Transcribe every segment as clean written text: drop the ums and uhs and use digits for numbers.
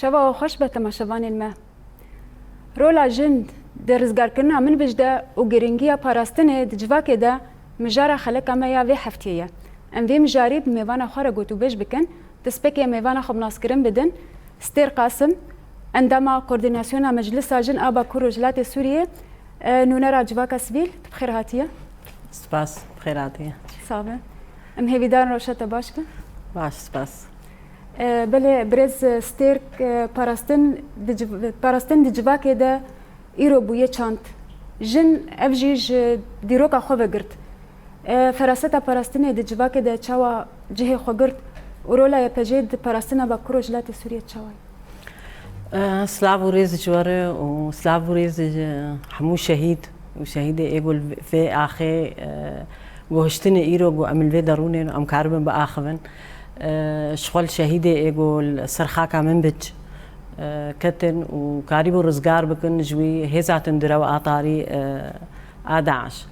شبا خوش به تماشاوان ما رولا جند در رزگارکرنا من بجده و گرینگیا پاراستنه دجواکه ده مجارا خلقا ما یا وی هفتیه ام وی مجاری بمیوانا خواه گوتو بج بکن دسپکی میوانا خوب ناسکرین بدن ستیر قاسم عندما کوردیناسیون مجلس جن آبا كوروجلات سوريا نونرا جواكا سبيل بخير هاتيه سپاس بخير هاتيه صافي ام هيفيدان روشتا باشكا باش سپاس بله برز ستيرك باراستن دي جواكا ده ايرو بويه چانت جن افجيج ديروكا خوه گرت فراستا باراستن دي جواكا ده چاوا جهه خو گرت ورولا يپجيد باراستنا با كوروجلات سوريا چاوا سلاف وريز جواره وسلاف وريز حمو شهيد وشهيد يقول في آخر وهشتني إيرو وعمل في درونين أم كاربن بآخرن شغل شهيد يقول سرخاكا من بج كتن وكاريبو رزقار بكن جوي هزاتن درو آطاري آداعش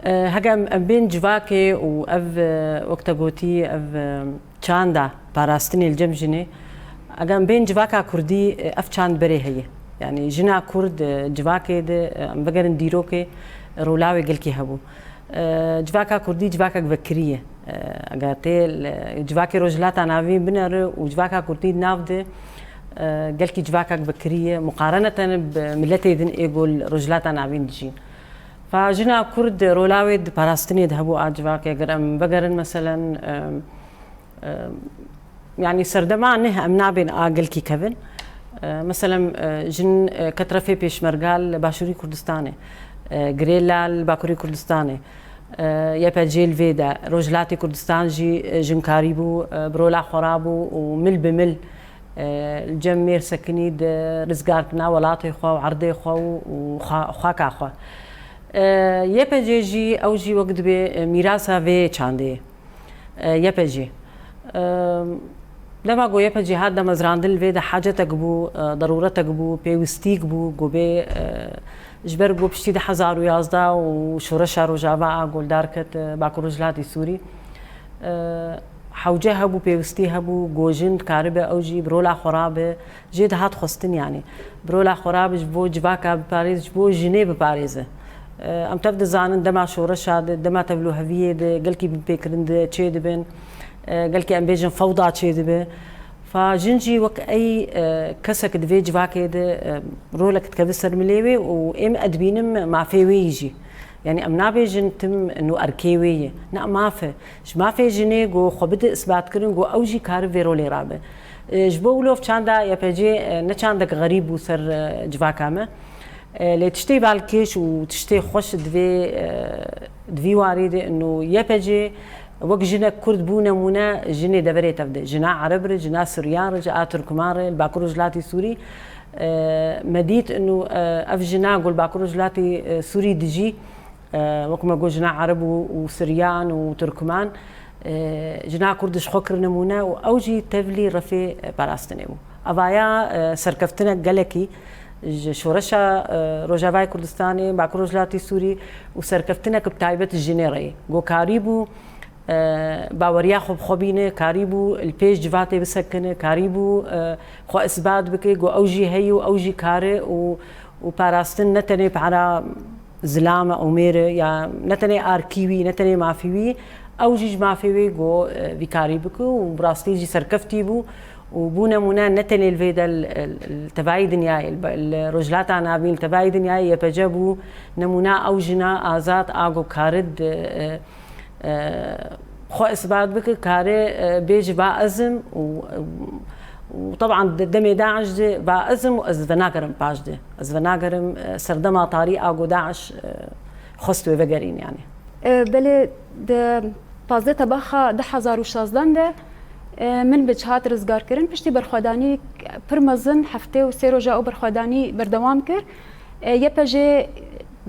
هجم بين جواكي وأف وقت قوتي أف چاندا باراستني الجمجني اگم بین جواکا کردی افچاند بره هیه یعنی جنا کرد جواکه ده ام بگرن دیروکه رولاوی گلکی هبو جواکا کردی جواکا بکریه اگر تیل جواکه رجلاتا ناوی بنره و جواکا کردی ناو ده گلکی جواکا بکریه مقارنه بملت دن ایگول رجلاتا ناوین دجین فجنا کرد رولاوی ده پاراستنی ده هبو جواکه اگر ام بگرن مثلا يعني سردما نه امنا بين اقل كي كفن مثلا جن كترفي بيشمرغال باشوري كردستاني غريلال باكوري كردستاني يبجيل فيدا روجلاتي كردستان جي جن كاريبو برولا خرابو ومل بمل الجمير سكنيد رزقاركنا ولاتي خو وعرضي خو وخاكا خو يبجي جي او جي وقت بميراثا في چاندي يبجي لما گویا په جهاد د مزراندل وې د حاجتک بو ضرورتک بو پیوستیک بو گوبه جبر گو پشتی د 1011 و شورش روجاوا گولدار کت باکروجلات سوری حوجه بو پیوستی بو گوجن کاربه او جی برولا خرابه جد هات خستن يعني برولا خرابه بو جواکا باريس بو جنيف باريس ام تبد زانن دما شورش دما تبلو هویه د گلکی بکرند چه دبن قال كي ام بيجن فوضى تشي دبه فجنجي وك اي كسك دفي جواكي ده رولك تكبسر مليوي وام ادبينم مع فيويجي يعني ام نابيجن تم انه اركيويه نا ما في جني جو خبد اثبات كرن جو اوجي كار في رولي رابه جبولو في چاندا يا بيجي نچاندك غريب وسر جواكامه اللي تشتي بالكيش وتشتي خوش دفي واريد انه يا بيجي وقت جنا كرد بونا مونا جنا دبري تبدا جنا عرب جنا سوريان رجع تركمان الباكروجلاتي سوري مديت انه اف جنا قول باكروجلاتي سوري دجي وقت ما قول جنا عرب وسوريان وتركمان جنا كردش خكر نمونا واوجي تفلي رفي باراستنيمو افايا سركفتنا قالكي شورشا روجافاي كردستاني باكروجلاتي سوري وسركفتنا كبتايبه الجنيري جو كاريبو باوريا خوب خوبينه كاريبو البيج جفاتي بسكنه كاريبو خو اثبات بكي جو اوجي هيو اوجي كاري وباراستن نتني بعرا زلامه او ميره يا نتني اركيوي نتني مافيوي اوجي مافيوي جو بكاري بكو وبراستي جي سركفتي بو وبونا منا نتني الفيدا التباعي دنياي الرجلات عنابين تباعي دنياي يبجبو نمونا اوجنا ازات اغو كارد خو اثبات بك كاري بيج باعزم وطبعا دمي داعش دي باعزم وازفناغرم باج دي ازفناغرم سردما طريق اغو داعش خستو وگرين يعني بله د 15 تبخه 2016 ده من بجهات رزگار کرن پشتی برخوادانی پرمزن هفته و سه روزه او برخوادانی بردوام کر یپجه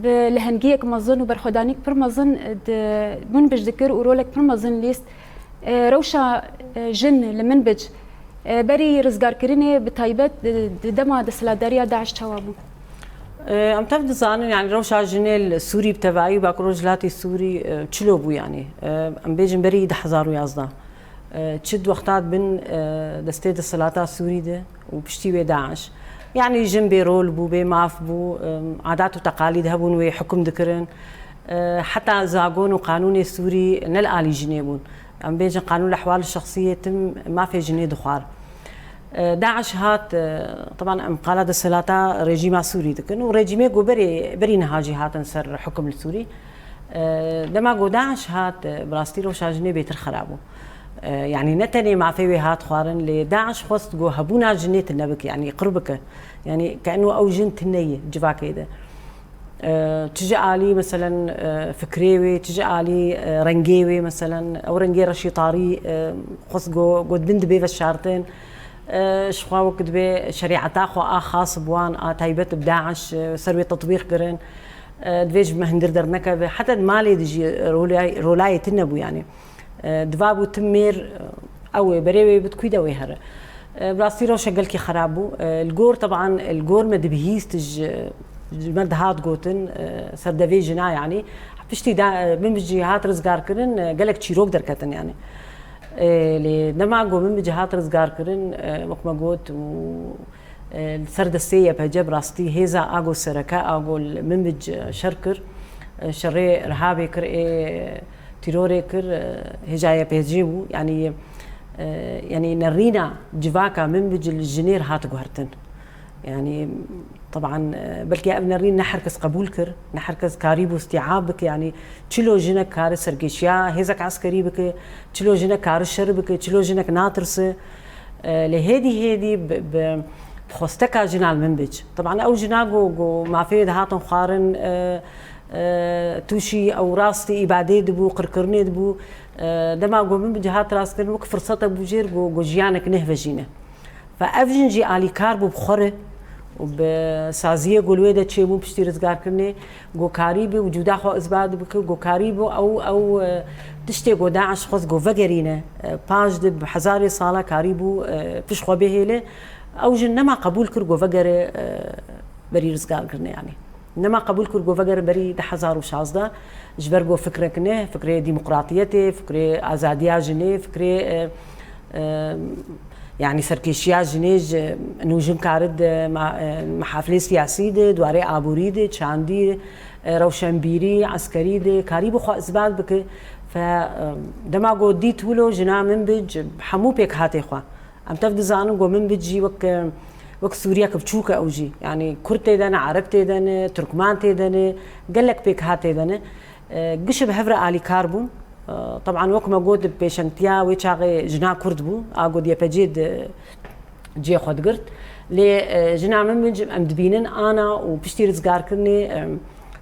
لهنگیک مزن و برخوادانی پرمزن من بجذكر ورولك پرمزن لیست روشا جن لمن بج بری رزگار کرنه بتایبت دما دسلاداریا داعش چوابو ام تبدو زانن يعني روشا جنيل السوري بتبعي باكروجلاتي السوري تشلو بو يعني ام بيجن بري 1011 تشد وقتات بن دستيد السلاطة السوري ده وبشتي داعش يعني جنبي رول بو بي ماف بو عادات وتقاليد هبون وحكم ذكرن حتى زاغون وقانون السوري نلقى جنيبون عم بيجي قانون الاحوال الشخصيه تم ما في جنيه دخار داعش هات طبعا قالت السلاطه ريجيم سوري دكن وريجيمي جو بري نهاجي هات نسر حكم السوري لما جو داعش هات براستيرو شاجني بيتر خرابو يعني نتني مع في هات خوارن لداعش خست جو هبونا جنيه النبك يعني قربك يعني كانه او جنت النيه جواك كده تجي علي مثلا فكريوي تجي علي رنجيوي مثلا او رنجي رشيطاري خص جو بند بي الشارتين شخوا وقت بي شريعه تاخو خاص بوان تايبت بداعش سروي تطبيق قرن دفيج مهندر درنكه حتى مالي دجي رولاي تنبو يعني دفابو تمير او بريوي بتكويدا ويهر بلاستيرو شغلكي خرابو الجور طبعا الجور مدبهيس تج مد هات جوتن سردفي جنا يعني بشتي دا من بجهات رزقار كرن قالك تشيروك دركتن يعني لي نما جو من بجهات رزقار كرن وقما جوت و السردسيه بهجب راستي هيزا اغو سركا اغو من بج شركر شري رهابي كر تيروري كر هجايه بيجيبو يعني يعني نرينا جواكا من بج الجنير هات جوهرتن يعني طبعا بلكي ابن رين نحركز قبولكر نحركز كاريبو استيعابك يعني تشلو جنك كار سرقيشيا هيزك عسكري بك تشلو جنك كار الشربك تشلو جنك ناطرسه لهيدي بخوستكا جنال منبج طبعا او جناغو ما في هاتن خارن توشي او راستي ابادي دبو قرقرني دبو دما جو من بجهات راسكن وك فرصه بوجير جو جيانك نهفجينه فافجنجي علي كاربو بخره وبسازيه قولويدا تشيبو بشتي رزقار كرني جو كاريبي وجودا خو اثبات بك جو كاريبو او تشتي جو داعش خص جو فقرينه باج دب حزاري صاله كاريبو فيش خو بهيله او جنما قبول كر جو فقر بري رزقار كرني يعني انما قبول كر جو فقر بري د حزار وشازده جبر جو فكرك نه فكره ديمقراطيته فكره ازاديه جنيه فكره يعني سركيشيا جنيج انه جن كارد محافل سياسيه دواري ابوريد شاندي روشنبيري عسكري كاريبو خو اثبات بك ف دماغو ديت ولو جنا من بج حمو بك هاتي خو ام تفد زانو جو من بجي وك سوريا كبچوكا اوجي يعني كرتي دنا عربتي دنا تركمانتي دنا قال لك بك هاتي دنا قش بهفر علي كاربون طبعا وقت ما قود بيشنتيا ويشاغي جنا كردبو اقود يبجيد جي خود قرت لي جنا من مدبينن انا وبشتي رزقار كرني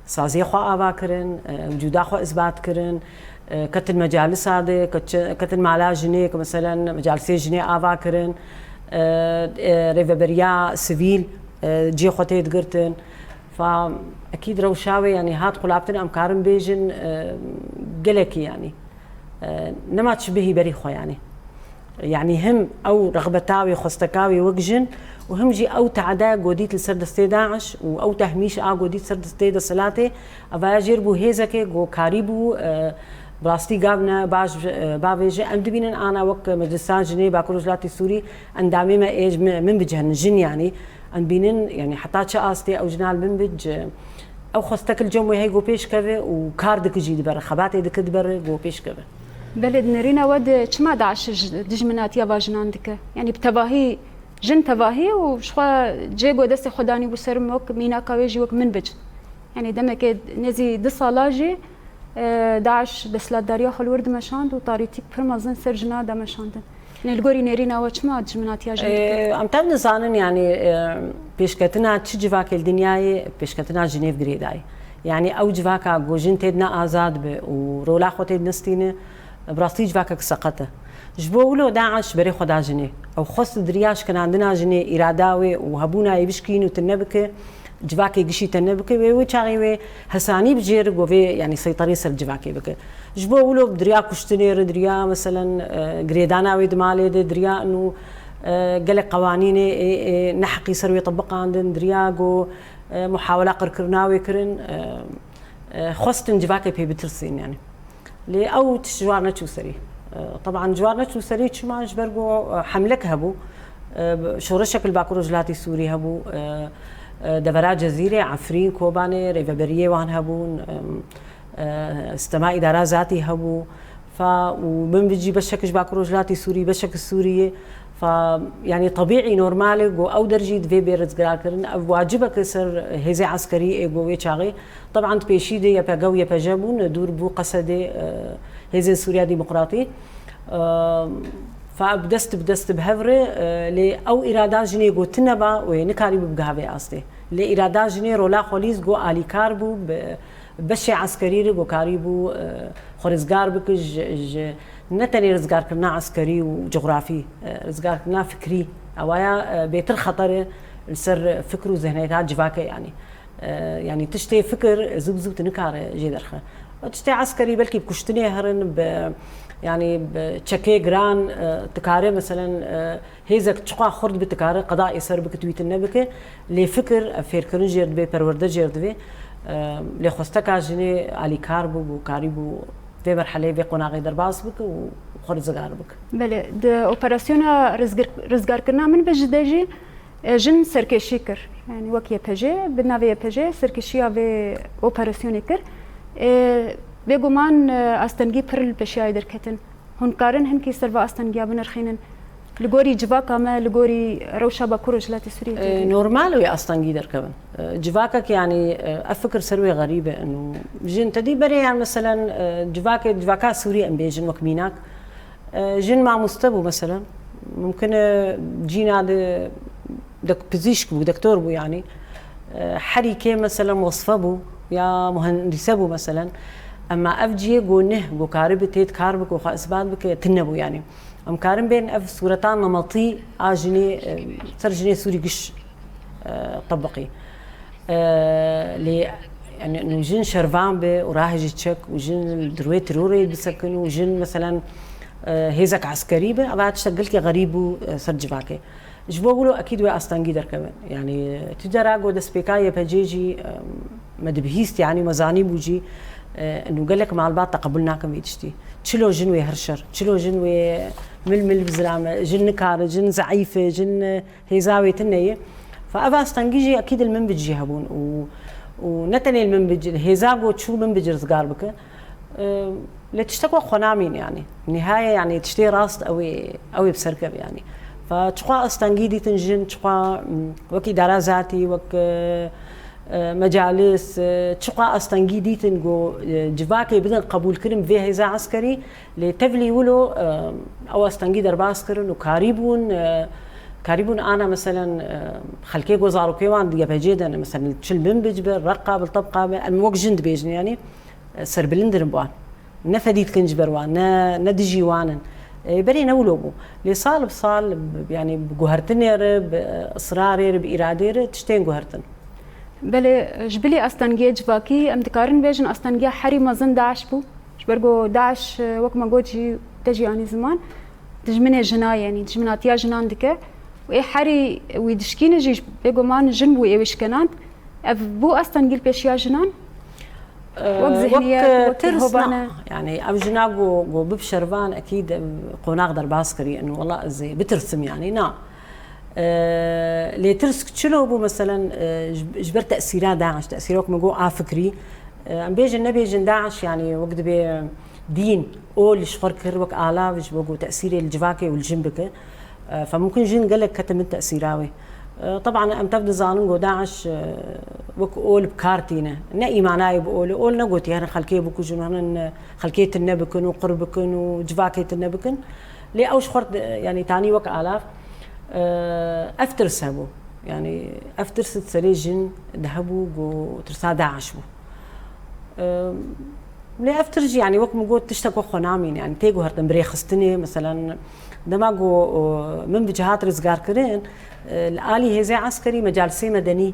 سازي خو ابا كرن وجودا خو اثبات كرن كتن مجالس هذا كتن مالا جني مثلا مجالسي جني ابا كرن ريفبريا سيفيل جي خوتيت قرتن فاكيد روشاوي يعني هات قلابتنا ام كارم بيجن قلكي يعني نما تشبهي بريخو يعني هم او رغبتاوي خستكاوي وقجن وهم جي او تعدا قوديت لسرد استي داعش او تهميش قوديت سرد استي دا سلاتي افاجير بو هيزكي جو كاريبو براستي قابنا باج بافيجي ام دبينن انا وك مجلسان جني باكل جلاتي سوري اندامي ما ايج من بجهن جن يعني ان بينن يعني حتى شاستي او جنال من بج او خستك الجموي هي جو بيش كذا وكاردك جي دبر خباتي دك دبر جو بيش كذا بلد نرينا ود شما داعش دجمنات يا باجنان دك يعني بتباهي جن تباهي وشخوا جيبو دست خداني بسرمك مينا كاويجي وك من بج يعني دمك نزي دصالاجي داعش دسلات داريا خلورد مشاند وطاريتيك برمزن سرجنا دا مشاندن يعني الجوري نرينا وشما دجمنات يا جن ام تبن زانن يعني بيشكتنا تشجي فاك الدنياي بيشكتنا جنيف غريداي يعني او جواكا جوجين تدنا ازاد ب ورولا خوتي نستينه براستيج فاكك سقطه جبولو داعش بري خدا جني او خص درياش كان عندنا جني اراداوي وهبونا يبشكين وتنبكه جواكي قشي تنبكه ويشاغي حساني بجير جوفي يعني سيطري سر جواكي بك جبولو دريا كشتنير دريا مثلا غريدانا ويد مالي دريا انه قال قوانين نحقي سروي طبقا عندن درياغو محاوله قركرناوي كرن خصتن جواكي بي بترسين يعني لي او تشوارنا تشوسري طبعا جوارنش وسريت شما جبرجو حملك هبو شورشك الباكورو جلاتي سوري هبو دفرا جزيرة عفرين كوباني ريفابريه وان هبون استماع إدارة ذاتي هبو ومن بيجي بشك باكورو جلاتي سوري بشك السورية يعني طبيعي نورمالي جو او درجه في بيرز كرن واجبك سر هزي عسكري جو ويشاغي طبعا تبيشيدي يا باغو يا باجابون دور بو قصدي هزي سوريا ديمقراطي فبدست بهفري لي او اراده جني جو تنبا ونكاري بغابي استي لي اراده جني رولا خوليز جو الي كاربو بشي عسكري جو كاريبو خورزغار بكج نتني رزقار كنا عسكري وجغرافي رزقار كنا فكري أوايا بيتر خطر السر فكر وذهنيات جواكه يعني تشتي فكر زوب تنكار جدرخه تشتي عسكري بلكي بكشتني هرن يعني بتشكي جران تكاري مثلا هيزك تشقى خرد بتكاري قضاء يسر بك تويت النبكه لفكر فيركرن جيرد بي پرورده جيرد بي لخوستكا جني علي كاربو وكاريبو في مرحلة في قناعي درباس بك وخرج زجار بك. بله د اوبراسيونا رزقار كنا من بجداجي جن سركشي كر يعني وكي بيجي بنافي بيجي سركشيا في اوبراسيوني كر بيجومان استنجي برل بشيا دركتن هون كارن هنكي سرفا استنجي بنرخينن لغوري جواكا ما لغوري روشا باكوروج لا تسوري نورمال ويا استنجي دركبن جواكك يعني افكر سروي غريبه انه جن تدي بري يعني مثلا جواكا سوري ام بيجن وكميناك جن مع مستبو مثلا ممكن جينا دك بزيشكو دكتور بو يعني حريكه مثلا وصفه بو يا مهندسه بو مثلا اما افجي جونه جو كارب تيت كاربك وخاسبات بك تنبو يعني ام كارم بين اف صورتان نمطي اجني سرجني سوري قش طبقي لي يعني انه جن شرفان به وراهج تشك وجن دروي تروري بسكن وجن مثلا هيزك عسكري به ابعد تشتغلك غريب سرجباكي جبوغلو اكيد وي استنجي در كمان يعني تجرا جو دسبيكايه بجيجي مدبهيست يعني مزاني بوجي انه قال لك مع البعض تقبلناكم يدشتي تشلو جنوي هرشر تشلو جنوي ململ بزلامه جن كار جن زعيفه جن هيزاوي تنيه فابا استنجي اكيد المنبج يهبون ونتني المنبج هيزاغو تشو منبج رزقار بك لا تشتكوا خنامين يعني النهايه يعني تشتي راس او بسركب يعني فتشقى استنجي دي تنجن تشقى وكي دارا ذاتي وك مجالس تشقى استنجي دي تنجو جواكي بدن قبول كرم في هيزا عسكري لتفلي ولو او استنجي درباس كرن وكاريبون انا مثلا خلكي وزارو كيوان دي بجيدا مثلا تشل من بجبر رقه بالطبقه الموك جند بيجن يعني سربلندر بوان نفديت كنجبروان ندجي وانن بري نولوبو لي صال يعني بجوهرتني باصراري بارادي تشتين جوهرتن بله جبلي استنجي جواكي ام تكارن بيجن استنجي حري مازن داعش بو جبرجو داعش وقت ما جوجي تجي يعني زمان تجمني جنا يعني تجمنات يا جنان دكه واي حري ويدشكين جي بيجو مان جنبو ايش كانت بو استنجي بيشيا جنان وقت ترسنا يعني اب جناغو جو ببشرفان اكيد قناق درباسكري انه والله زي بترسم يعني نا لي ترسك تشلو مثلا جبر تاثيرات داعش تاثيرك مجو فكري ام بيجي النبي جن داعش يعني وقت بي دين اول شفر كربك الاف جبو تاثير الجواكي والجنبك فممكن جن قال لك كتم التاثيراوي طبعا ام تبدا زانون داعش وك اول بكارتينا ناي معناي بقول نقوت يعني خلكي بكو جنان خلكيه النبكن وقربكن وجواكيه النبكن لي اوش خرط يعني تاني وك الاف افترسبو يعني افترست سريجن ذهبوا جو ترسا داعش لي افترج يعني وك مقول تشتكوا خنامين يعني تيجو هرتن بريخستني مثلا دماغو من بجهات رزقار كرين الآلي هي زي عسكري مجالسي مدني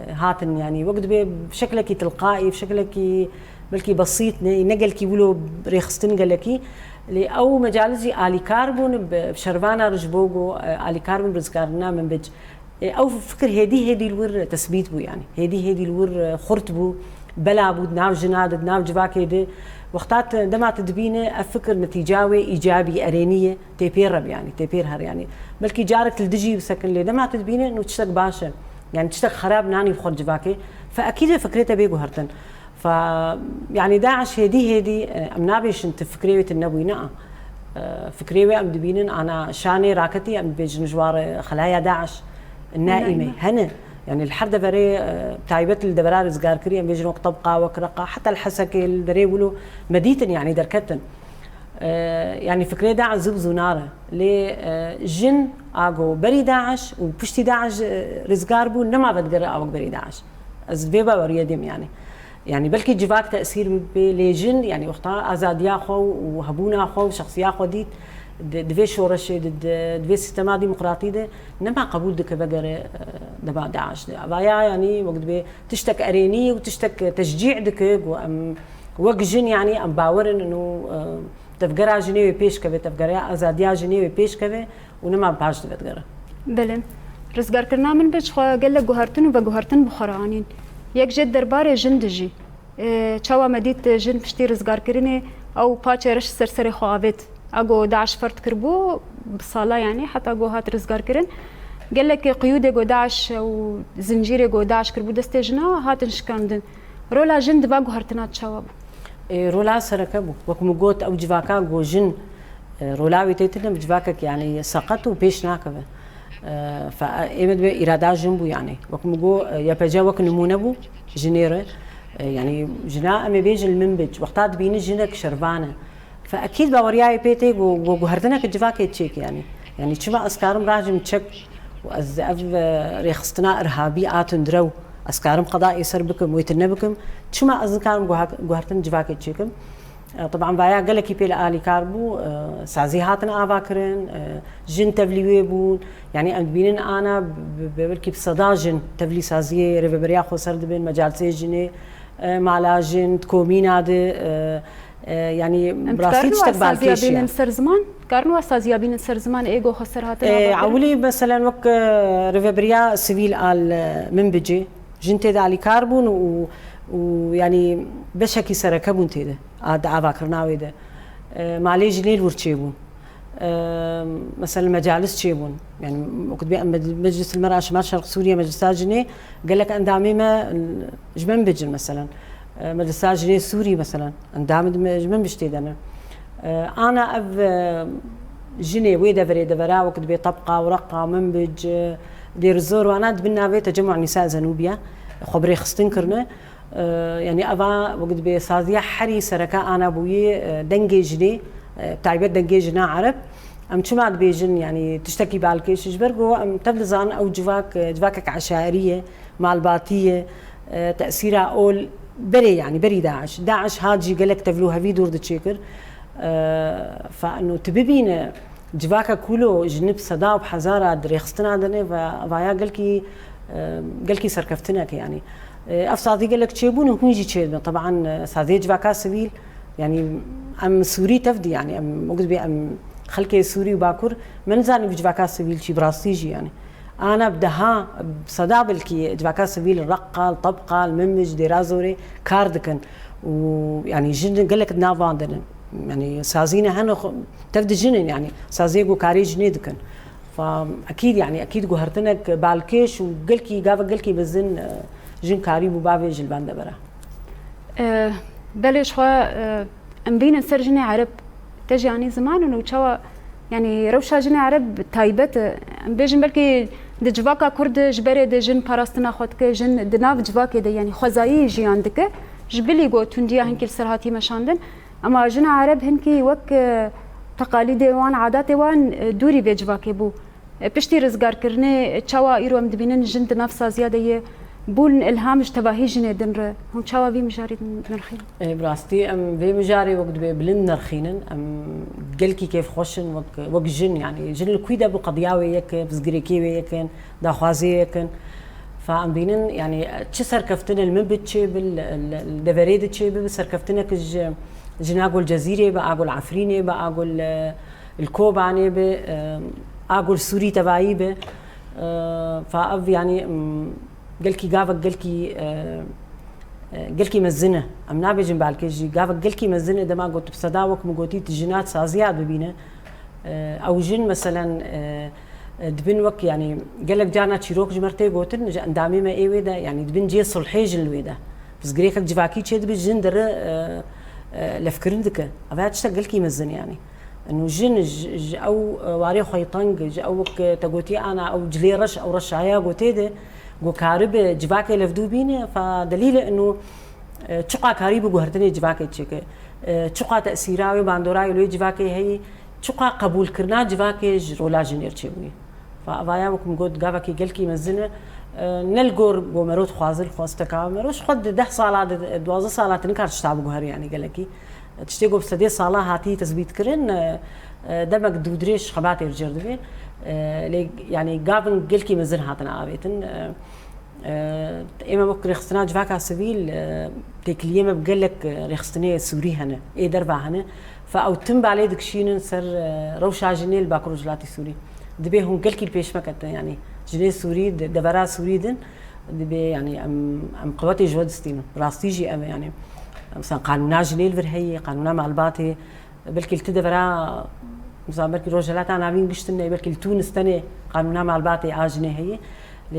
هاتن يعني وقت بشكلك تلقائي بشكلك بلكي بسيط نقل كي يقولوا بريخستن قالكي لي او مجالسي آلي كاربون بشرفانا رجبوغو آلي كاربون برزقارنا من بج او فكر هدي الور تثبيت بو يعني هدي الور خرط بو بلا بود ناو جناد ناو جواكي دي وقتات دما تدبينه افكر نتيجاوي ايجابي ارينيه تيبير يعني تيبير هر يعني بلكي جارك الدجي بسكن لي دما تدبينه انه تشتك باشا يعني تشتك خراب ناني بخور جواكي فاكيد فكرتها بيجو هرتن ف يعني داعش هدي ام نابيش انت فكريه النبوي نعم فكريه ام دبينن انا شاني راكتي ام بيجن جوار خلايا داعش النائمه هنا يعني الحرده بري تايبت الدبرار زغار كري ام بيجن وقت طبقه وكرقه حتى الحسكه الدري ولو مديتن يعني دركتن يعني فكريه داعش زبزو ناره لي جن اغو بري داعش وبشتي داعش رزقاربو نما بدقرا او بري داعش از بيبا وريدم يعني بلكي جواك تاثير بليجن يعني وقتها ازاديا خو وهبونا خو شخصيا خو ديت دفي شورش دفي سيستما ديمقراطي ده نما قبول دك بقر دبا داعش ابايا يعني وقت بي تشتك اريني وتشتك تشجيع دك وجن يعني ام باورن انه تفقرا جنيوي بيش كبه تفقرا ازاديا جنيوي بيش كبه ونما باش تفقرا بله رزقار كرنا من بيش قال لك جوهرتن وبجوهرتن بخرانين یک جد درباره جن دجی چاوا مدید جن پشتی رزگار کرنه او پاچرش سرسر خوابت اگو داعش فرد کربو بصاله يعني حتى اگو هات رزگار کرن قال لك قيود اگو داعش و زنجير اگو داعش کربو دست جنا هات نشکاندن رولا جن دبا گوهرتنات چاوا رولا سركبو وكم قوت او جواكا جو جن رولاوي تيتن بجواكك يعني سقطوا بيش ناكبه فايمد بإرادة جنبو يعني وكم جو يبجا وك نمونبو جنيره يعني جنا ام بيج المنبج وقتات بين جنك شربانه فاكيد باورياي بيتي جو هردنك جواكي تشيك يعني شما اسكارم راجم تشك واز ريخستنا ارهابي اتن درو اسكارم قضاء سر بكم ويتنبكم شما ازكارم جو هردن جواكي تشيكم طبعا بايا قال لك يبي الي كاربو سازيهاتنا افاكرن جن تبلي بون يعني ام بينن انا ببلكي بصداجن تبلي سازيه ريفبريا خو سرد بين مجالسي جني مالاجن تكومين هذا يعني براسي تشتغل بالكيش بين سر زمان كارنوا سازيا بين سر زمان ايجو خسر هات عولي مثلا وك ريفبريا سيفيل ال من بيجي جنتي دالي كاربون ويعني بشكي سركبون تيده عاد عباكرناوي ده معلي جليل ورتشيبون مثلا مجالس تشيبون يعني وقت بي مجلس المرأة شمال شرق سوريا مجلس جنيه قال لك اندامي ما جمن بجن مثلا مجلس جنيه سوري مثلا اندام جمن بشتيدنا انا اف جنيه ويدا فريدا فرا وقت بي طبقه ورقه منبج دير الزور وانا دبنا في تجمع نساء زنوبيا خبري خستنكرنا يعني أبا وقت بسازيا حري سركا أنا بوي دنجي جني تعبت دنجي جنا عرب أم شو بعد بيجن يعني تشتكي بالكيش جبرجو أم تبلزان أو جواكك عشائرية مع الباطية تأثيرها أول بري يعني بري داعش هاجي قالك تفلوها في دور دتشيكر فإنه تبينا جواكا كله جنب صدا وبحزارة دريخستنا دني فايا قالكي سركفتنك يعني افصادي قال لك تشيبون وكون يجي تشيبون طبعا صادي جواكا سبيل يعني ام سوري تفدي يعني ام وقت بي ام خلكي سوري وباكر من زاني بجواكا سبيل شي براستيجي يعني انا بدها بصدا بالكي جواكا سبيل الرقه الطبقه الممج ديرازوري كاردكن ويعني جن قال لك نافاندن يعني سازينا هنا تفدي جنن يعني سازيغو كاري جنيدكن فاكيد يعني اكيد جوهرتنك بالكيش وقلكي قالكي بزن جن كاريبو بابي جلبان دبرا بلش خوا ام بين سرجني عرب تجي يعني زمان انه تشوا يعني روشا جني عرب تايبت ام بيجن بلكي دجواكا كرد جبري دجن باراستنا خدك جن دناف جواكي ده يعني خزاي جي عندك جبلي جو تنديا هنكي السرهاتي مشاندن اما جن عرب هنكي وك تقاليد وان عادات وان دوري بجواكي بو بشتي رزقار كرني تشوا ايرو ام دبينن جن دناف زياده بول الهام اشتباهي جن دنر هم تشوا في مجاري نرخين براستي ام في مجاري وقت بلن نرخينن ام قلكي كيف خوشن وق جن يعني جن الكويدا بقضياوي يك بزغريكي يكن داخوازي يكن فام بينن يعني تشسر كفتن المبتشي بالدفريد تشي بسركفتنا كج جناقول الجزيره باقول عفرينه باقول الكوباني باقول سوري تبعيبه فاف يعني قالكي قافك قالكي قلكي مزنه ام نابجن بالكجي قافك قلكي مزنه دما قلت بصداوك مقوتي تجينات سازيات ببينه او جن مثلا دبن وك يعني قال لك جانا تشيروك جمرتي قوتن اندامي ما اي ويدا يعني دبن جي صلحيج الويدا بس قريك جفاكي تشد بالجن در لفكرن دك افات تشتغل كي مزن يعني انه جن او واري خيطنج او تقوتي انا او جلي رش او رشايا قوتي ده قو كارب جفاكي لفدو بينه فدليل انه تشقا كاريبو قهرتني جفاكي تشيك تشقا تاثيراوي باندوراي لو جفاكي هي تشقا قبول كرنا جفاكي رولا جنير تشوي فاوايا وكم قد قافكي قلكي مزنه نلقور ومروت خوازل خوستكا مروش خد 10 صالات 12 صالات نكار تشتابو قهر يعني قالكي تشتيقو بسدي صالة هاتي تثبيت كرن دمك دودريش خباتي الجردبي يعني قافن قلكي مزن هاتنا آبيتن اما بك ريخستنا جفاكا سبيل تكليما بقلك ريخستني سوري هنا اي دربا هنا فاو تنبع عليه دكشين سر روشا جنيل باكرو جلاتي سوري دبي هون قلكي البيش مكت يعني جنيه سوري دبرا سوري دن دبي يعني ام قواتي جود ستينو راستيجي ام يعني مثلا قانونا جنيل فرهي قانونا معلباتي بلكي التدبرا مثلا بلكي روجلات انا عاملين قشتنا بلكي تونس تاني قانونا معلباتي اجنيه هي ل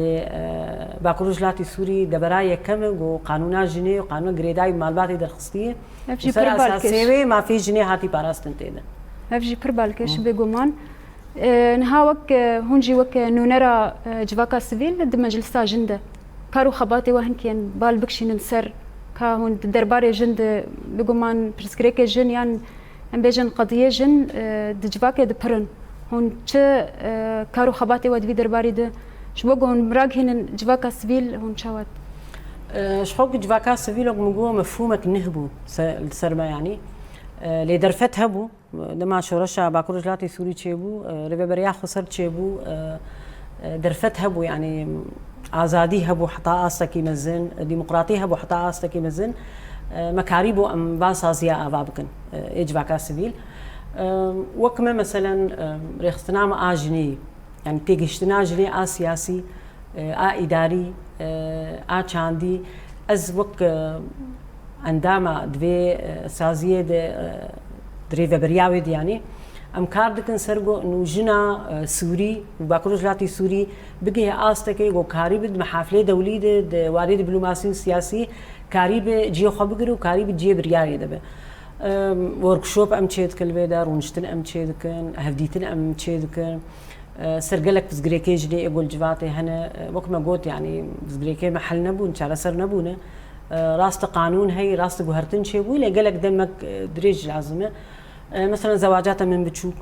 باكرو جلاتي سوري دبرا يكم وقانونا جنيه وقانون جريداي معلباتي درخستيه اساسي ما في جنيه هاتي باراستن تيدا هفجي بربالكش بيغومان نهاوك هونجي وك نونرا جواكا سيفيل د مجلسا جنده كارو خباتي وهن كان بال بكشين نسر كا هون درباري جند بيغومان برسكريك جن يعني ام بيجن قضيه جن د جواكا د برن هون تش كارو خباتي ود في درباري د شبوغ هون مراغهن جواكا سيفيل هون شاوت شحوق جواكا سيفيل مقوه مفهومك نهبو السرما يعني لي درفت هبو دما شورشا باكور جلاتي سوري تشيبو ريبريا خسر تشيبو درفت هبو يعني آزادي هبو حتى آستكي مزن ديمقراطي هبو حتى آستكي مزن مكاريبو ام باسازيا ابابكن اجباكا سيفيل وكما مثلا ريخستنا ما اجني يعني تيجشتنا جني سياسي اداري چاندي از وك عندما دوی سازیه دریو بریاوید يعني ام کار دکن سرگو انو جنا سوري وباكرو جلاتي سوري بقي آستكي و كاري بد محافله دولي د وارد دبلوماسي سياسي كاري بجيو خبقرو كاري بجي برياري دبه وركشوب ام تشيد كلبيدا رونشتن ام تشيدكن هفديتن ام تشيدكن سرقلك بزغريكي جدي اقول جواتي هنا وكما قلت يعني بزغريكي محل نبو نشارة سر نبونا راست قانون هي راست جوهرتن شيء ولا قالك دمك دريج العزمه مثلا زواجات من بتشوك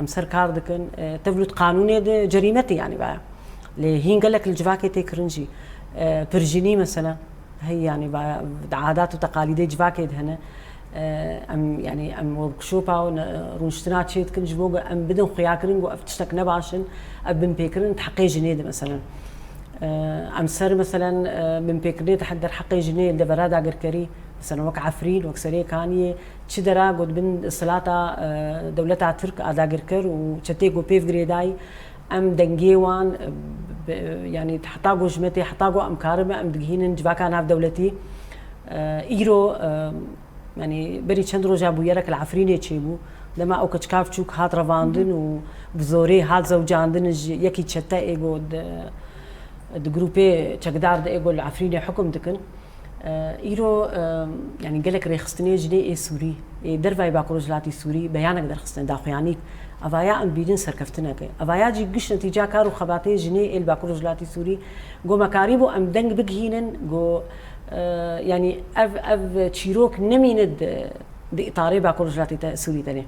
ام سركار دكن تفلت قانوني ده جريمتي يعني بقى اللي هين قالك الجواكي تكرنجي برجيني مثلا هي يعني بقى عادات وتقاليد جواكي هنا ام يعني ام وركشوبا رونشتنات شيء كن جبوغ ام بدون خياكرين وافتشتك نباشن ابن بيكرن تحقي جنيد مثلا ام سر مثلا من بيكرني تحضر حقي جنيه دبرادا غركري مثلا وك عفرين وك سري كاني تشدرا قد بن صلاتا دولتها ترك ادا غركر وتشتيغو بيف غريداي ام دنجيوان يعني تحتاجو جمتي حتاجو ام كارمه ام دغينن جواكا ناف دولتي ايرو يعني بري چندرو جابو يرك العفريني تشيبو لما او كچكاف چوك هات رواندن وبزوري هات زوجاندن يكي تشتا ايغو الجروبي تقدر ده يقول عفريني حكم دكن ايرو يعني قالك ريخستني جدي سوري درفاي باكو رجلاتي سوري بيانك درخستن داخو يعني افايا ان بيدين سركفتنا كي افايا جي قش نتيجه كارو خباتي جني الباكو رجلاتي سوري جو مكاريبو ام دنگ بغهينن جو يعني اف تشيروك نميند باطاري باكو رجلاتي سوري تاني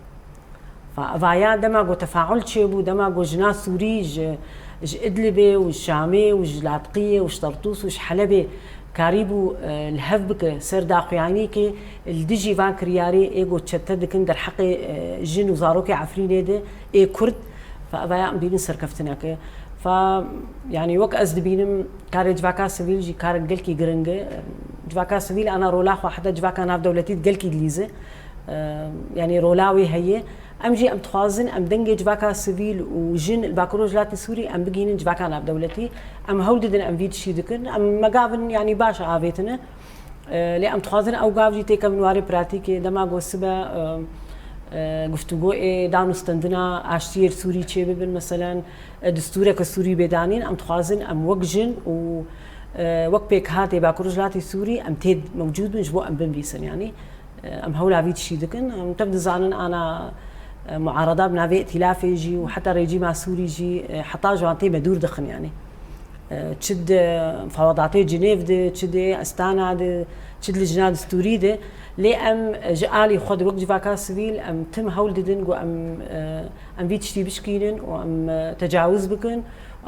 فافايا دما جو تفاعل تشيبو دما جو جنا سوري ج ادلبه والشامي واللاذقيه والطرطوس وش حلبه كاريبو الهفبك سر داقياني كي الديجي فان كرياري ايغو تشتدكن در حق جن وزاروكي عفريني ده اي كرد فابايا بين سركفتناك ف يعني وك از دبينم كارج فاكا سيفيل جي كار قلكي جرنجه جواكا سيفيل انا رولاخ واحده جواكا ناف دولتي قلكي دليزه يعني رولاوي هي امجي ام تخازن ام دنجي جواكا سيفيل وجن الباكروج لاتي سوري ام بقين جواكا ناف دولتي ام هوددن ام فيد شي دكن ام مقابن يعني باشا عافيتنا لي ام تخازن او قاف جيتي كم نواري براتيكي دما غوسبا گفتگو دانستندنا عشتیر سوری چه ببین مثلا دستوره که سوری بدانین ام تخازن ام وقجن و وقت بيك هاتي باكروجلاتي سوري ام تيد موجود من جبو ام بنبيسن يعني ام هولا فيت شي دكن ام تبدا زانن انا معارضه بنافي ائتلاف يجي وحتى ريجي مع سوري يجي حتى جوانتي بدور دخن يعني تشد مفاوضاتي جنيف دي تشد استانا دي تشد لجنه دستوري دي لي ام جالي خد وقت جفاكا سبيل ام تم هول ددن و ام فيت شتي بشكينن وام تجاوز بكن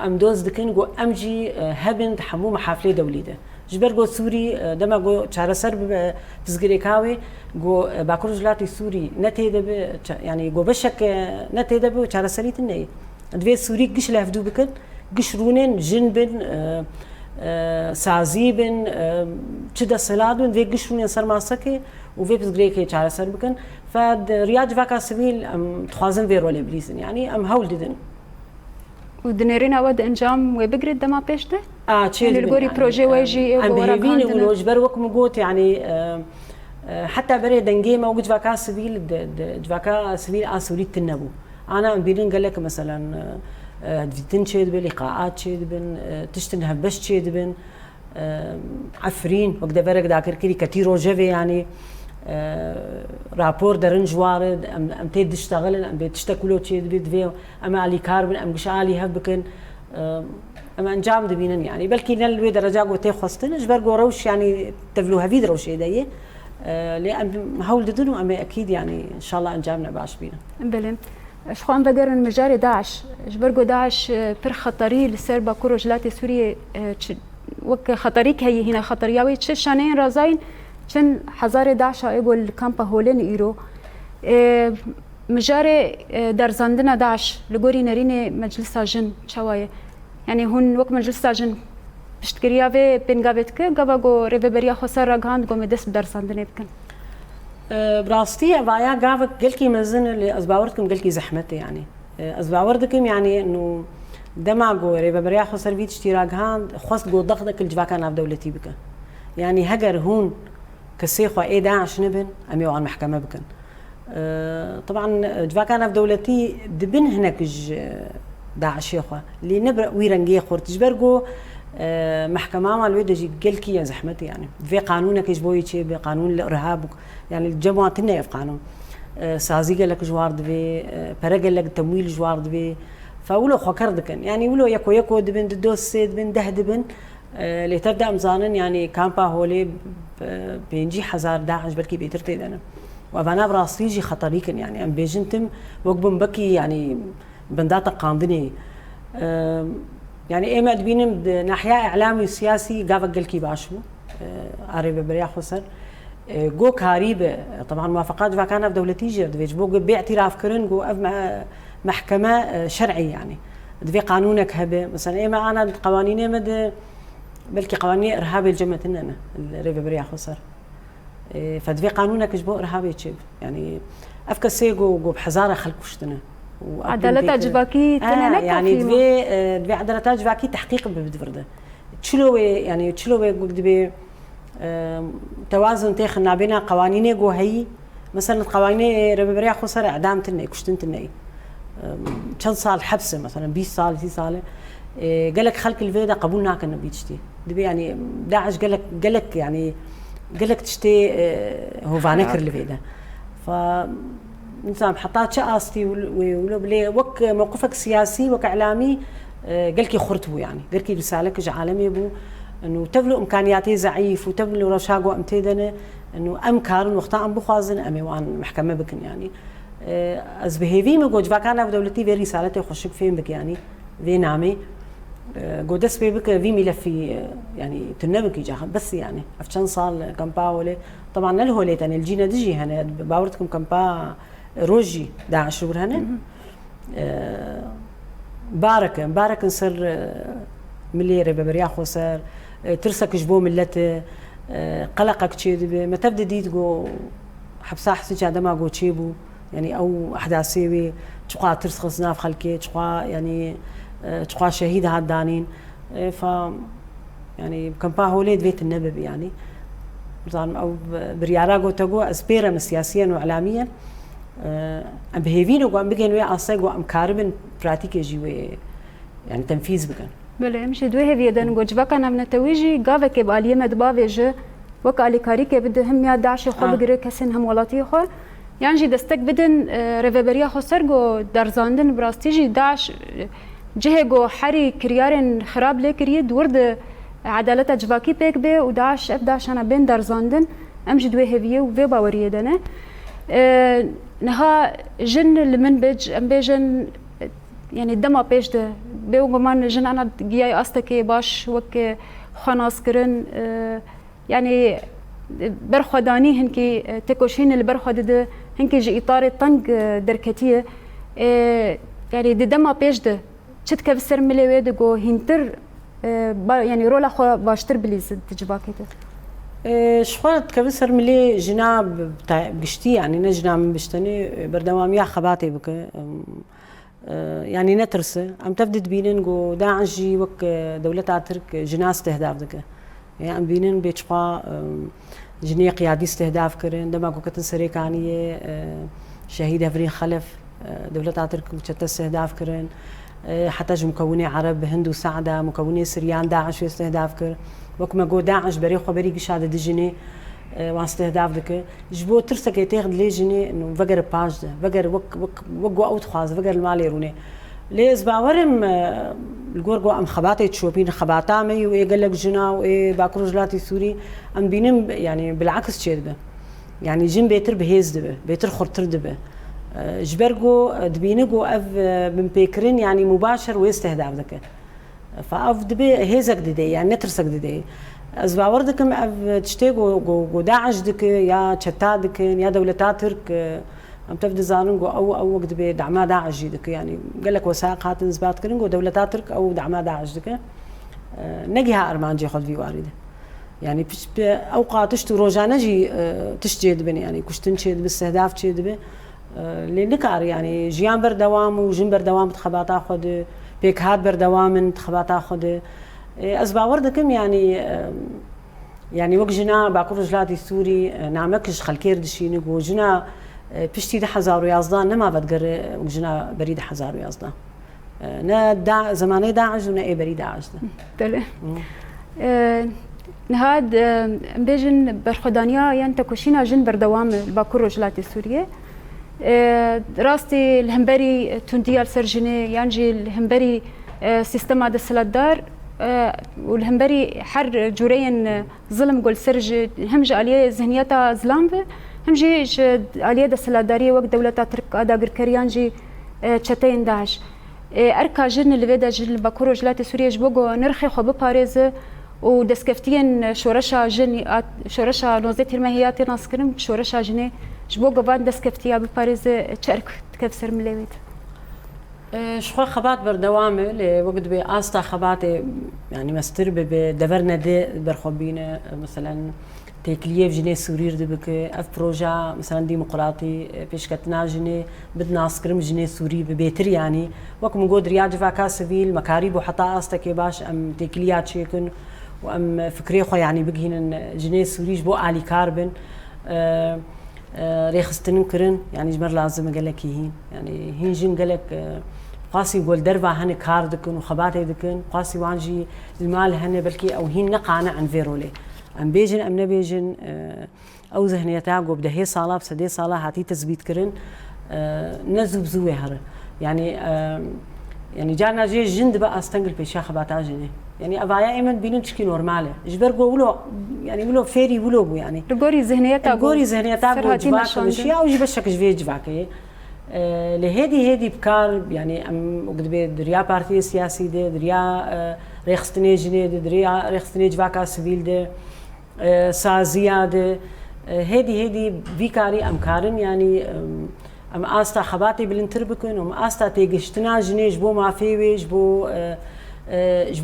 ام دوز دكن جو ام جي هبن تحمو محافله دوليده جبر جو سوري دما جو چارسر بزغريكاوي جو باكروجلاتي سوري نتيده يعني جو بشك نتيده ب چارسريت ني دوي سوري قش لافدو بكن قشرونن جنبن سازيبن چدا سلادون دوي قشرونن سرماسكي وفي بزغريكي چارسر بكن فد رياض فاكا سبيل ام تخازن فيرولي بليزن يعني ام هول ددن ودنيرين اود انجام وبقرد دما بيشته تشيل الجوري بروجي ويجي بهيفين ولوجبر وك مقوت يعني حتى بري دنجي ما وجد فاكا سبيل فاكا سبيل اسوري تنبو انا بيرن قال لك مثلا دفيتن شيد بلقاءات شيد بن تشتنها بش شيد بن عفرين وقد برك ذاكر كري كتير جوي يعني رابور درنج وارد ام تيد تشتغل ام تشتكلو تشيد بيد اما علي كاربن ام قشالي هبكن اما انجام دبينن يعني بلكي نلوي درجه قوتي خصتن جبر قروش يعني تفلوها في دروش يديه لان هول ددنو اما اكيد يعني ان شاء الله انجامنا باش بينا بلين شخوان بقرن مجاري داعش جبرقو داعش بر خطري لسر باكورو جلاتي سوريا وك خطريك هي هنا خطرياوي تشانين رازاين چن هزار داعش ايبول كامبا هولن ايرو مجاري در زندنا داعش لغوري نرين مجلس جن چوايه يعني هون وك مجلس جن بشتكريا في بنغابتك غباغو ريبريا خسر راغاند گوم دس در زندنه بكن براستي بايا غافك قلكي مزن اللي ازباورتكم قلكي زحمتي يعني ازباورتكم يعني انه دماغو ريبريا خسر فيت اشتراغاند خص جو ضغطك الجواكان اف دولتي بك يعني هجر هون كسيخوا ايه داعش نبن اميو عن محكمه بكن طبعا جواكان في دولتي دبن هناك داعش يخوا اللي نبرا ويرنجي خورت جبرجو محكمه مال ويدجي قلكي يا زحمتي يعني في قانونك يجبوي شي بقانون الارهاب يعني الجماعه تنا في قانون سازي قال لك جوار دبي برق لك تمويل جوار دبي فولو خكر دكن يعني ولو يكو دبن دوس دبن ده دبن اللي تبدا مزانن يعني كامبا هولي بينجي حزار داعش بركي بيترتي انا وانا براسي جي خطريكن يعني ام بيجنتم وقبن بكي يعني بندات قاندني يعني ايما دبينم ناحيه اعلامي وسياسي قافق قلكي باشو عربي بريا خسر جو كاريبه طبعا موافقات فكان في دولتي جرد بيجبو باعتراف كرن جو محكمه شرعي يعني في قانونك هبه مثلا ايما انا قوانين مد بلكي قوانين ارهابي الجمعتنا انا الريبه بريا خسر فدفي قانونك جبو ارهابي تشيب يعني افكا سيجو جو بحزاره خلقوشتنا عدالة جباكي تنالك يعني دفي عدالة جباكي تحقيق بدفرده تشلوي يعني تشلوي دبي توازن تاخنا بين قوانين جو هي مثلا قوانين ريبه بريا خسر اعدام تني كشتن تني كم صار حبسه مثلا 20 صال 30 صال قال لك خلق الفيدا قبولنا كنا بيتشتي دبي يعني داعش قال لك يعني قال لك تشتي هو فانكر الفيدا ف انسان حطات شقاستي ولو بلي وك موقفك سياسي وك اعلامي قال لك خرتبو يعني قال لك رسالك عالمي بو انه تبلو امكانياتي ضعيف وتبلو رشاقو امتيدنه انه امكار وقتا ام بخازن امي وان محكمه بكن يعني از بهيفي ما جوج فكان في دولتي في رسالتي خشك فين بك يعني في نامي جودس بيبك في ملفي يعني تنبك يجا بس يعني افشان صال كامباولي طبعا الهوليت يعني الجينا دجي هنا باورتكم كامبا روجي داعش شهور هنا بارك نصر ملي ربا بريا خسر ترسك جبو ملته قلقك تشي ما تبدا ديتغو حبسا حسي هذا ما جو تشيبو يعني او احداثي تقوا ترس خصنا في خلكي تقوا يعني تقوا شهيد هاد دانين ف يعني كامبا هوليد بيت النبب يعني زعما او برياراغو تاغو اسبيرم سياسيا واعلاميا ام بهيفينو قام بيجن ويا اصيغو ام كاربن براتيكي جي يعني تنفيذ بكن بله مش دوه هذي دن جوجبا كان من تويجي قاوه كباليه مدباوي وكالي كاريكي بده هم يا داعش خو بقري كسن هم ولاتي خو يعني جي دستك بدن ريفبريا خو سرغو درزاندن براستيجي داعش جهگو حري كريارن خراب لكريد ورد عدالة جواكي بيك بي وداعش اف داعش انا بين درزاندن ام جي دوه هذي وفي باوريه دنا نها جن لمن بيج ام بيجن يعني الدما بيش ده بيوغمان جن انا جياي استكي باش وك خناس كرن يعني برخداني هنكي تكوشين اللي برخد ده هنكي جي اطار طنق دركتيه يعني دما بيش ده شت كفسر ملي ودغو هنتر يعني رولا خو باشتر بليز تجباكيته شخوات كبسر ملي جناب بتاع بشتي يعني نجنا من بشتني بردوام يا خباتي بك يعني نترسه عم تبدد بينن جو داعش جي وك دولة ترك جنا استهداف دك يعني عم بينن بيتشقا جنيه قيادي استهداف كرن دما كو كتن سريكانيه شهيد هفرين خلف دولة ترك وشت استهداف كرن حتى جو مكوني عرب هند وسعده مكوني سريان داعش استهداف كر وكما جو داعش بري خبري قشاده دجني واستهداف دك جبو ترسك يتاخد لي جني انه فقر باج ده فقر وق اوت خاص فقر المالي روني ليز باورم الجورجو ام خباتي تشوبين خباتا مي ويقول لك جنا واي باكرو جلاتي سوري ام بينم يعني بالعكس تشيد يعني جن بيتر بهيز دبه بيتر خرطر دبه جبرجو دبينجو اف من بيكرين يعني مباشر واستهداف دك فاف دبي هيزك ددي يعني نترسك ددي از باوردكم اف تشتيغو جو داعش دك يا تشتا دك يا دولتا ترك ام تفد زانن جو او وقت بي دعما داعش دك يعني قال لك وثائق هات نسبات كرين جو دولتا ترك او دعما داعش دك نجيها ارمانجي خذ في وارده يعني بش اوقات تشتو روجانا جي تشجيد بني يعني كشتن تشيد باستهداف تشيد به لنكار يعني جيان بردوام وجن بردوام تخباتا خذ بيك هات بردوام تخباتا خذ از باوردكم يعني وقت جنا باكو رجلاتي سوري نعمكش خلكير دشيني وجنا بشتي ده حزار ويازدان نما بتقر وجنا بريد حزار ويازدان نا زماني داعش ونا اي بريد داعش ده تمام نهاد بيجن برخدانيا يعني تكوشينا جن بردوام باكو رجلاتي سوريه راستي الهمبري تونديال سرجني يعني الهمبري سيستم هذا السلادار والهمبري حر جورين ظلم قول سرج همجي عليه ذهنيتها زلامبه همجي عليه السلاداريه وقت دولة ترك ادا غركريانجي تشتين داعش اركا جن اللي بدا جن باكورو جلاتي سوريا جبوغو نرخي خو بباريز ودسكفتين شورشا جن شورشا نوزيت المهيات ناسكرم شورشا جني جبوغو فان دسكفتيا بباريز تشارك تكفسر مليويت شخوا خبات بردوامه لوقت بي آستا خباتي يعني مستر بدفرنا دي برخوبينه مثلا تكليف جنيه سورير دبك اف بروجا مثلا ديمقراطي بيشكتنا جنيه بدنا اسكرم جنيه سوري ببيتر يعني وكم نقول رياض فاكا سيفيل مكاريب وحتى آستا كيباش ام تكليات شيكن وام فكري خو يعني بقهن جنيه سوري جبو آلي كاربن ريخستن كرن يعني جمر لازم قال لك هين يعني هين جن قال لك قاسي يقول دربا هن كار دكن وخباتي دكن قاسي وانجي المال هن بلكي او هين نقانا عن فيرولي ام بيجن ام نبيجن او ذهنيتها قو بده هي صاله بسدي صاله هاتي تثبيت كرن نزو بزوي هر يعني يعني جانا جي جند بقى استنقل بيشا خباتا جني يعني ابايا ايمن بينن تشكي نورماله جبر قولوا يعني ولو فيري ولو يعني رغوري ذهنيتها قو جباك مشي او جبشك جفي جباك لهذه بكار يعني ام وقت بي دريا بارتي سياسي دي دريا ريخستني جني دريا ريخستني جواكا سيفيل دي سازيا دي هذه بيكاري ام كارن يعني ام استا خباتي بالانتربكن ام استا تيجشتنا جني جبو مافيوي جبو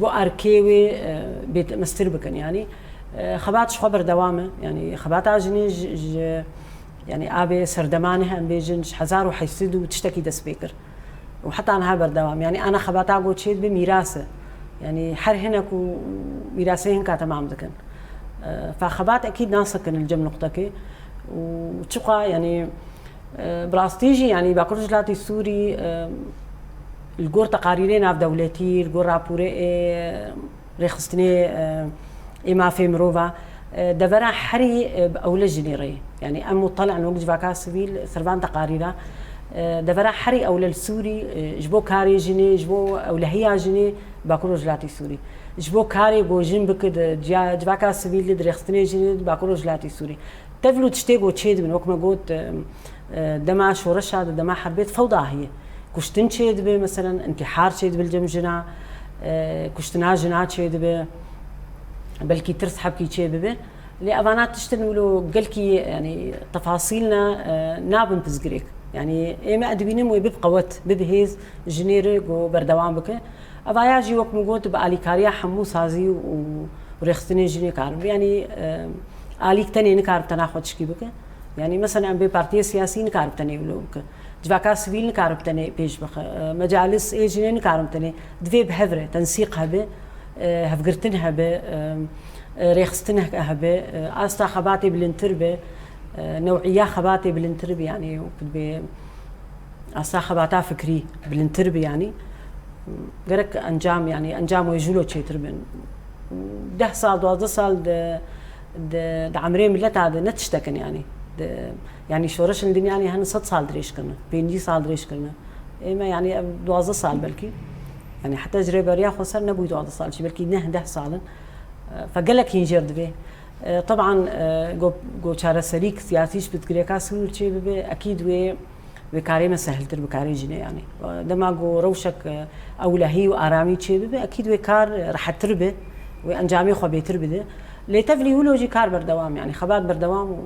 اركيوي بيت مستربكن يعني خبات خبر دوامه يعني خبات جني يعني ابي سردمانها ام بيجنش حزار وحيسد وتشتكي دسبيكر وحتى انا بردوام يعني انا خباتا قوت شيء بميراثه يعني حر هناك وميراثين كا تمام ذكن فخبات اكيد ناسكن الجم نقطه وتشقى يعني براستيجي يعني باكل جلاتي السوري الجور تقاريرين في دولتي الجور رابوري ريخستني إما في مروفا دفرا حري بأولى جنيري يعني أم مطلع عن وقت فاكا سبيل سربان تقاريرا دفرا حري أولى السوري جبو كاري جني جبو أولى هي جني باكل جلاتي السوري جبو كاري جو جنبك جفاكا سبيل دريخستني جني باكل جلاتي السوري تفلو تشتيقو تشيد من وقت ما قلت دما شورشة دما حربيت فوضى هي كشتن تشيد به مثلا انتحار تشيد بالجمجنا كشتنا جنا تشيد به بلكي ترس حبكي تشيد به لأبانات تشتغلوا قلكي يعني تفاصيلنا نابن تزقريك يعني إما أدبينم ويبقى وقت ببهيز جنيرك وبردوام بك أباياجي وقت مقوت بآلي كاريا حمو سازي وريخستني جني كارب يعني آليك تاني نكارب تناخد شكي بك يعني مثلا بي بارتي سياسي نكارب تاني بلوك جواكا سبيل نكارب تاني بيش بخ مجالس ايجني نكارب تاني دفي بهفرة تنسيقها به هفقرتنها به ريخستنها به استا خباتي بالانتربه نوعية خباتي بالانتربه يعني وكد بي استا خباتا فكري بالانتربه يعني غيرك انجام يعني انجام ويجولو شي تربن 10 سال 12 سال د عمرين ملت هذا نتشتكن يعني شورش الدنيا يعني هن 6 سال دريش كنا 20 سال دريش كنا اما يعني 12 سال بلكي يعني حتى جريبه ريا خسر نبوي 12 سال شي بلكي 10 سال فقالك ينجرد به طبعا جو شارع سريك سياسيش بتقري كاسو شي اكيد وكاري ما سهلتر بكاري جني يعني دما جو روشك اولهي وارامي شي اكيد وكار راح تربه وانجامي خو بيتربده لتفلي ولوجي كار بردوام يعني خبات بردوام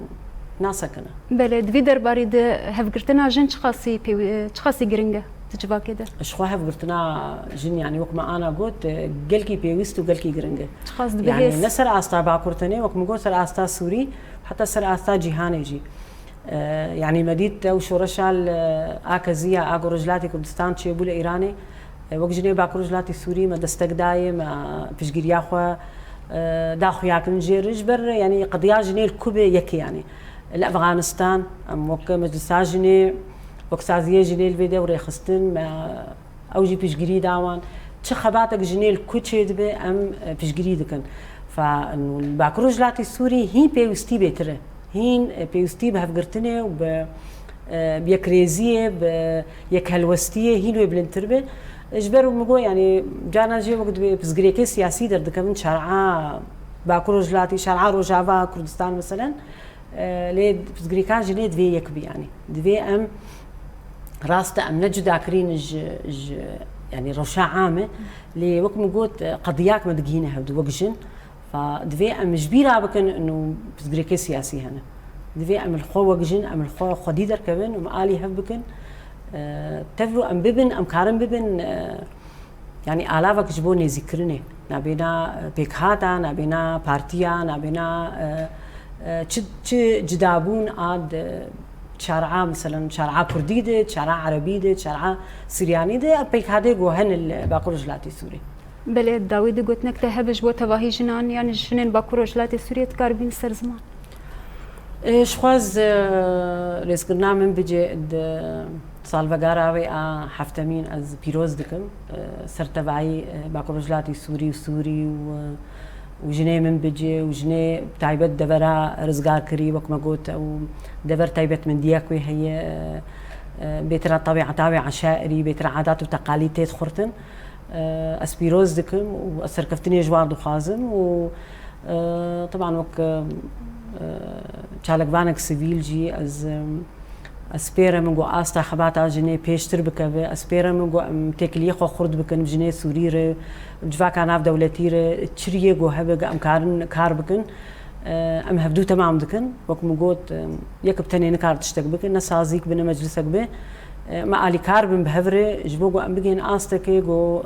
ناسكنا بله دوی درباره ده هفگرتنا جن چخاسی گرنگه تجوا كده اشخوا هفگرتنا جن يعني وقت ما انا قلت قلكي بيوست وقلكي گرنگه چخاس يعني نسر استا باكورتني وقت ما قلت سر استا سوري حتى سر استا جيهاني جي يعني مدينه وشورشال اكازيه اغو رجلاتي كردستان تشي بول ايراني وقت جني باكور رجلاتي سوري ما دستك دايم بشجيريا خو داخل ياكل جيرج بر يعني قضيه جني الكوبي يكي يعني الافغانستان ام وك مجلساجني وكسازيه جني الفيديو وريخستن ما اوجي بيشجري داوان تشخباتك جني الكوتشيد به ام بيشجري دكن فانه الباكروج لاتي السوري هي بيوستي بيتره هين بيوستي بهفقرتني وب بيكريزيه بيكهلوستيه هي لو بلنتربه اجبر مقو يعني جانا جي وقت بزغريكي سياسي در دكمن شرعا باكروج لاتي شرعا روجافا كردستان مثلا لي بزغريكا جني دوي يكبي يعني دوي ام راسته ام نجد اكرين يعني روشا عامه لي وقت مقوت قضياك مدقينه هدو وقجن فدوي ام جبيره بكن انه بزغريكي سياسي هنا دوي ام الخو وقجن ام الخو خديدر كبن ومالي هف بكن تفلو ام ببن ام كارن ببن يعني آلافك جبوني ذكرني نبينا بيكهاتا نبينا بارتيا نبينا جدابون عاد شارعة مثلا شارعة كردية شارعة عربية شارعة سريانية بيكهاتا جوهن الباكورج لاتي سوري بله داوود قلت نك تهبج بو تواهي جنان يعني جنين باكورج لاتي سوريا تكاربين سر زمان شخواز رزقنا من بجي سالفاغاراوي حفتمين از بيروز دكم سرتبعي باكورجلاتي سوري وجني من بجي وجني تايبت دبرا رزقار كري وكما قلت او دبر تايبت من دياكوي هي بيترا طبيعة شائري بيترا عادات وتقاليد تيت خرتن اسبيروز دكم واسركفتني جوار دخازم و طبعا وك چالک بانك سيفيل جي از اسبيرا من جو استا خباتا جني بيشتر بكبه اسبيرا من جو تكلي خو خرد بكن جني سوريره جفا كان في دولتيره تشريه جو هبه ام كار بكن ام هبدو تمام دكن وك مقوت يكب تاني نكار تشتك بكن نسازيك بنا مجلسك به ما الي كار بن بهفره جبو جو ام بيجين استكي جو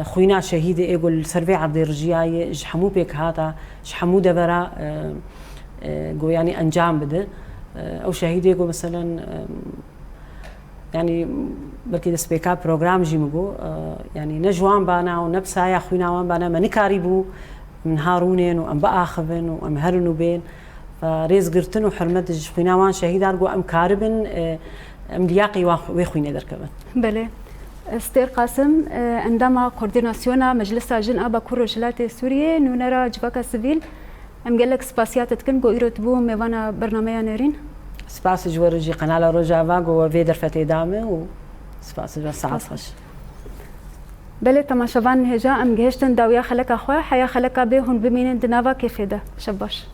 خوينا شهيده ايغو السرفي عرض الرجيايه جحمو بيك هاتا جحمو دبرا جو يعني انجام بده او شهيده ايغو مثلا يعني بلكي دسبيكا بروجرام جيمغو يعني نجوان بانا ونبسا يا خوينا وان بانا ما نكاريبو من هارونين وأم بآخذن وأم هرنو بين فريز قرتن وحرمت خويناوان شهيد أرجو أم كاربن أم لياقي ويخويني دركبن. بله. استير قاسم عندما كورديناسيونا مجلس جن أبا كورجلات سوريا نونرا جواكا سيفيل أم قال لك سباسيات تكن جو يرتبو ميوانا برنامج نيرين. سباس جورجي قناة روجافا جو فيدر فتي دامه وسباس جوا ساعات خش. بله تماشاوان هجا أم جهشتن داويا خلك أخوة حيا خلك به هون بمين دنافا كيف ده شباش.